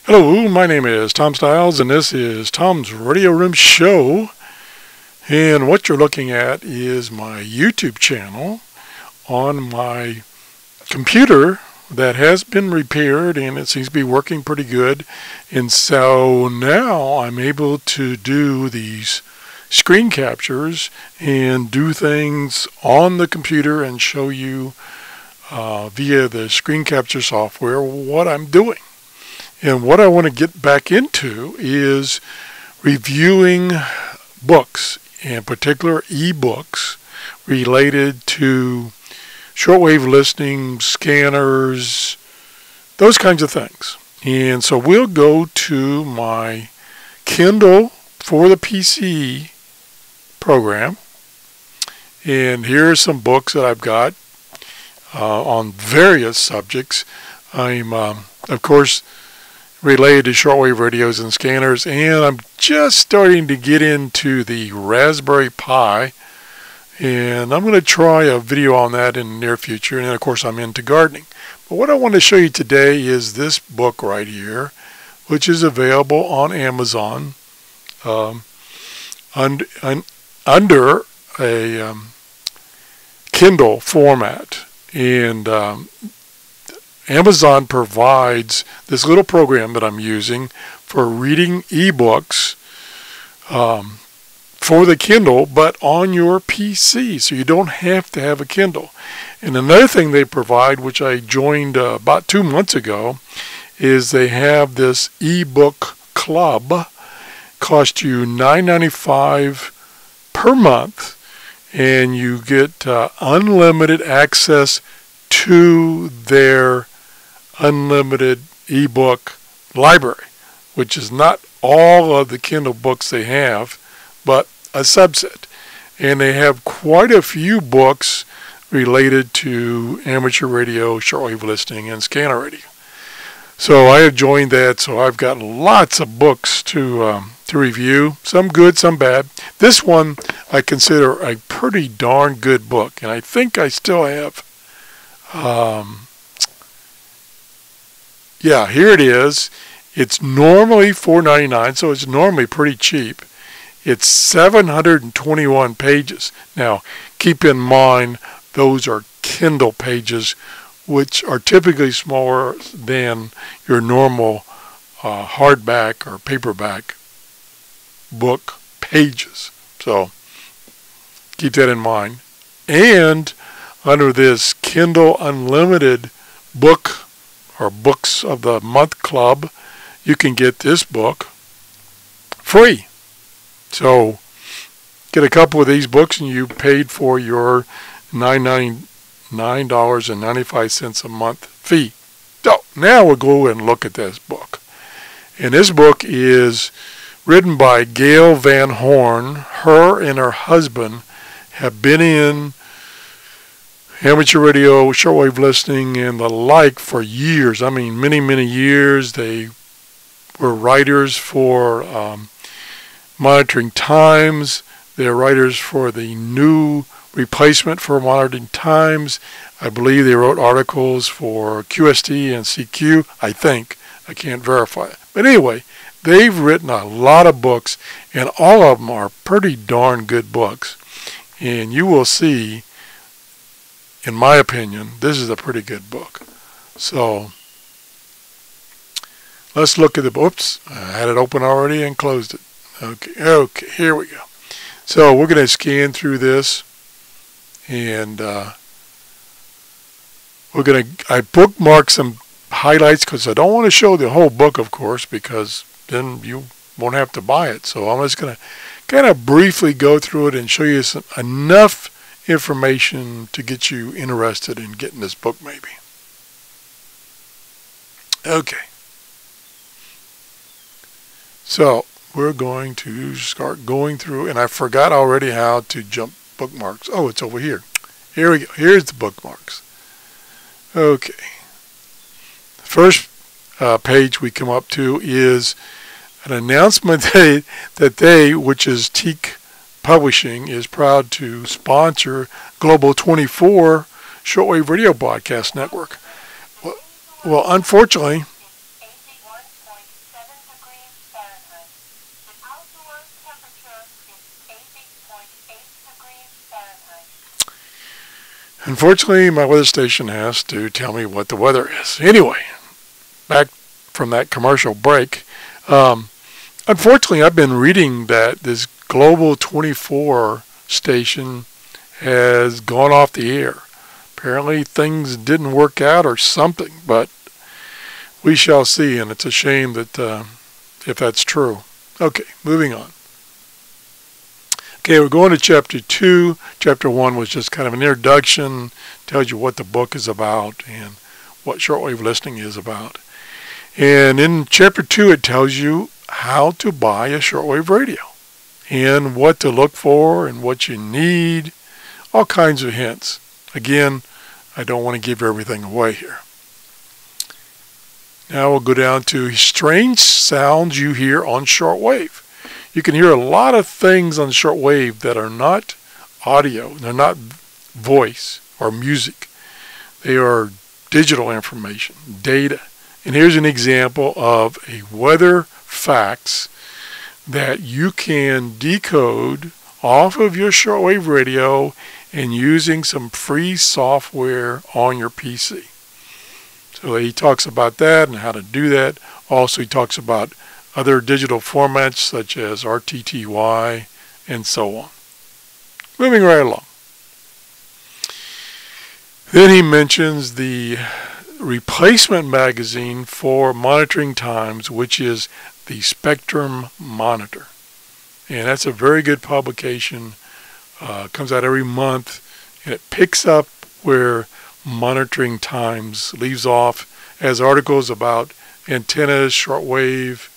Hello, my name is Tom Stiles, and this is Tom's Radio Room Show. And what you're looking at is my YouTube channel on my computer that has been repaired, and it seems to be working pretty good. And so now I'm able to do these screen captures and do things on the computer and show you via the screen capture software what I'm doing. And what I want to get back into is reviewing books, in particular ebooks related to shortwave listening, scanners, those kinds of things. And so we'll go to my Kindle for the PC program, and here are some books that I've got on various subjects. I'm, of course, related to shortwave radios and scanners, and I'm just starting to get into the Raspberry Pi, and I'm going to try a video on that in the near future. And of course I'm into gardening. But what I want to show you today is this book right here, which is available on Amazon under a Kindle format. And Amazon provides this little program that I'm using for reading ebooks for the Kindle, but on your PC, so you don't have to have a Kindle. And another thing they provide, which I joined about 2 months ago, is they have this EBook Club. Cost you $9.95 per month, and you get unlimited access to their unlimited ebook library, which is not all of the Kindle books they have, but a subset. And they have quite a few books related to amateur radio, shortwave listening, and scanner radio. So I have joined that, so I've got lots of books to review, some good, some bad. This one I consider a pretty darn good book, and I think I still have yeah, here it is. It's normally $4.99, so it's normally pretty cheap. It's 721 pages. Now, keep in mind, those are Kindle pages, which are typically smaller than your normal hardback or paperback book pages. So, keep that in mind. And under this Kindle Unlimited book or Books of the Month Club, you can get this book free. So get a couple of these books and you paid for your $9.95 a month fee. So now we'll go and look at this book. And this book is written by Gayle Van Horn. Her and her husband have been in amateur radio, shortwave listening, and the like for years. I mean, many, many years. They were writers for Monitoring Times. They're writers for the new replacement for Monitoring Times. I believe they wrote articles for QST and CQ, I think. I can't verify it. But anyway, they've written a lot of books, and all of them are pretty darn good books. And you will see, in my opinion, this is a pretty good book. So let's look at the, oops, I had it open already and closed it. Okay, here we go. So we're going to scan through this, and I bookmark some highlights because I don't want to show the whole book, of course, because then you won't have to buy it. So I'm just going to kind of briefly go through it and show you enough information to get you interested in getting this book maybe. Okay. So we're going to start going through, and I forgot already how to jump bookmarks. Oh, it's over here. Here we go. Here's the bookmarks. Okay. First page we come up to is an announcement that they, which is Teak Publishing, is proud to sponsor Global 24 Shortwave Radio Broadcast Network. Well, unfortunately, Unfortunately, my weather station has to tell me what the weather is. Anyway, back from that commercial break. Unfortunately, I've been reading that this Global 24 station has gone off the air. Apparently things didn't work out or something, but we shall see, and it's a shame that if that's true. Okay, moving on. Okay, we're going to Chapter 2. Chapter 1 was just kind of an introduction, tells you what the book is about and what shortwave listening is about. And in Chapter 2, it tells you how to buy a shortwave radio and what to look for and what you need, all kinds of hints. Again, I don't want to give everything away here. Now we'll go down to strange sounds you hear on shortwave. You can hear a lot of things on shortwave that are not audio. They're not voice or music. They are digital information, data. And here's an example of a weather fax that you can decode off of your shortwave radio and using some free software on your PC. So he talks about that and how to do that. Also, he talks about other digital formats such as RTTY and so on. Moving right along. Then he mentions the replacement magazine for monitoring times, which is the Spectrum Monitor. And that's a very good publication. Comes out every month, and it picks up where monitoring times leaves off, as articles about antennas, shortwave,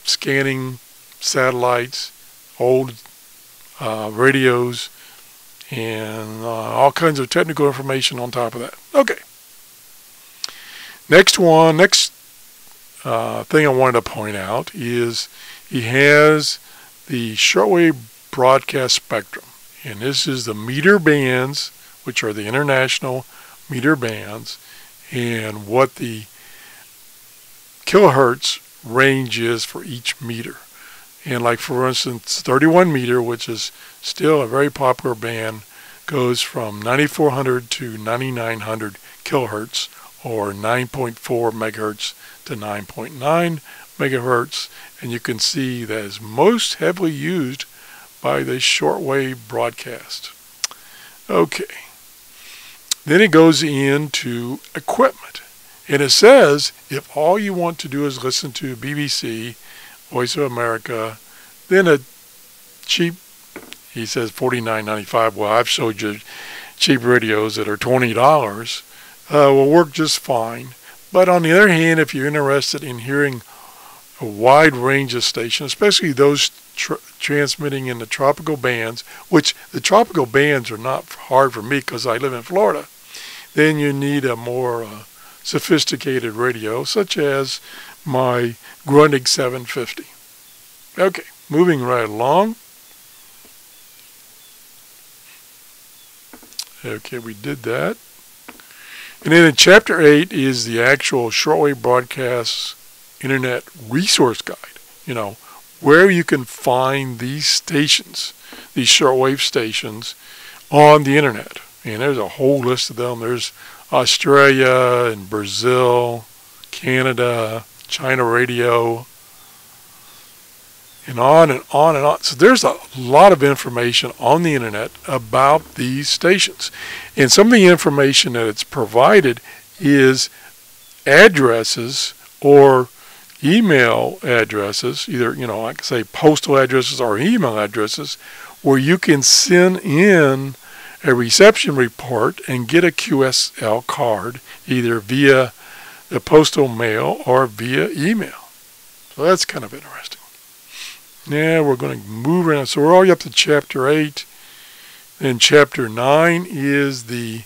scanning satellites, old radios, and all kinds of technical information on top of that. Okay. Next thing I wanted to point out is he has the shortwave broadcast spectrum, and this is the meter bands, which are the international meter bands, and what the kilohertz range is for each meter. And like for instance, 31 meter, which is still a very popular band, goes from 9400 to 9900 kilohertz, or 9.4 megahertz to 9.9 megahertz, and you can see that is most heavily used by the shortwave broadcast. Okay. Then it goes into equipment. And it says if all you want to do is listen to BBC, Voice of America, then a cheap, he says $49.95. Well, I've showed you cheap radios that are $20, will work just fine. But on the other hand, if you're interested in hearing a wide range of stations, especially those transmitting in the tropical bands, which the tropical bands are not hard for me because I live in Florida, then you need a more sophisticated radio, such as my Grundig 750. Okay, moving right along. Okay, we did that. And then in Chapter 8 is the actual shortwave broadcast internet resource guide. You know, where you can find these stations, these shortwave stations on the internet. And there's a whole list of them. There's Australia and Brazil, Canada, China Radio, and on and on and on. So there's a lot of information on the internet about these stations. And some of the information that it's provided is addresses or email addresses, either, you know, I can say postal addresses or email addresses, where you can send in a reception report and get a QSL card either via the postal mail or via email. So that's kind of interesting. Now we're going to move around. So we're already up to Chapter 8. Then Chapter 9 is the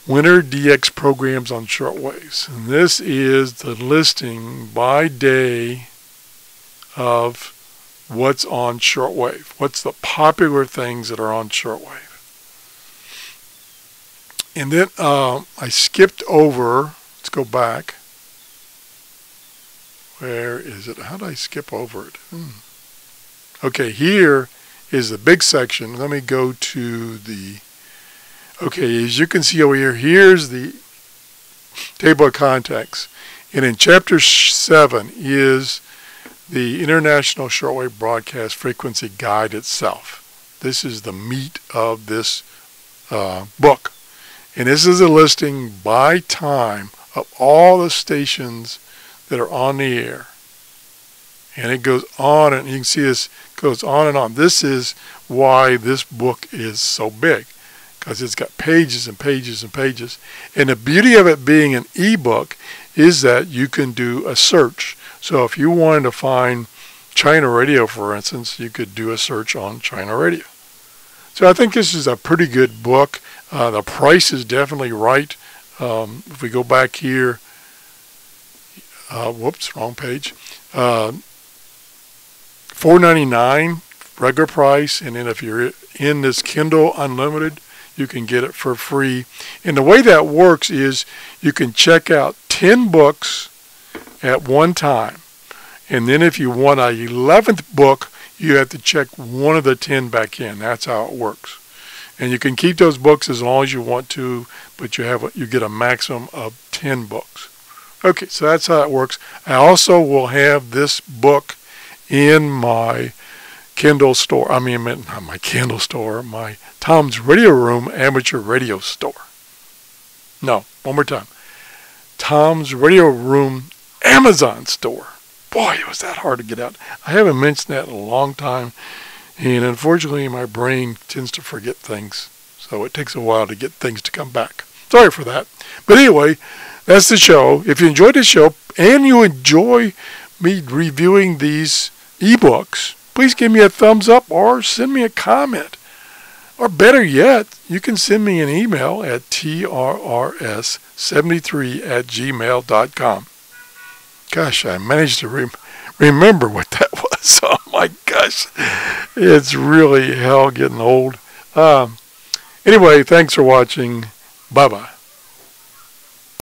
Winter DX programs on shortwaves. And this is the listing by day of what's on shortwave. What's the popular things that are on shortwave. And then I skipped over, let's go back. Where is it? How did I skip over it? Okay, here is the big section. Let me go to the Okay, as you can see over here, here's the table of contents. And in Chapter 7 is the International Shortwave Broadcast Frequency Guide itself. This is the meat of this book. And this is a listing by time of all the stations that are on the air. And it goes on, and you can see this goes on and on. This is why this book is so big, because it's got pages and pages and pages. And the beauty of it being an ebook is that you can do a search. So if you wanted to find China radio, for instance, you could do a search on China radio. So I think this is a pretty good book. The price is definitely right. If we go back here, whoops, wrong page. $4.99 regular price, and then if you're in this Kindle Unlimited, you can get it for free. And the way that works is you can check out 10 books at one time, and then if you want an 11th book, you have to check one of the 10 back in. That's how it works. And you can keep those books as long as you want to, but you get a maximum of 10 books. Okay, so that's how it works. I also will have this book in my Kindle store. I mean, not my Kindle store, my Tom's Radio Room amateur radio store. No, one more time. Tom's Radio Room Amazon store. Boy, was that hard to get out. I haven't mentioned that in a long time, and unfortunately my brain tends to forget things, so it takes a while to get things to come back. Sorry for that. But anyway, that's the show. If you enjoyed the show and you enjoy me reviewing these ebooks, please give me a thumbs up or send me a comment. Or better yet, you can send me an email at TRRS73@gmail.com. Gosh, I managed to remember what that was. Oh my gosh, it's really hell getting old. Anyway, thanks for watching. Bye-bye.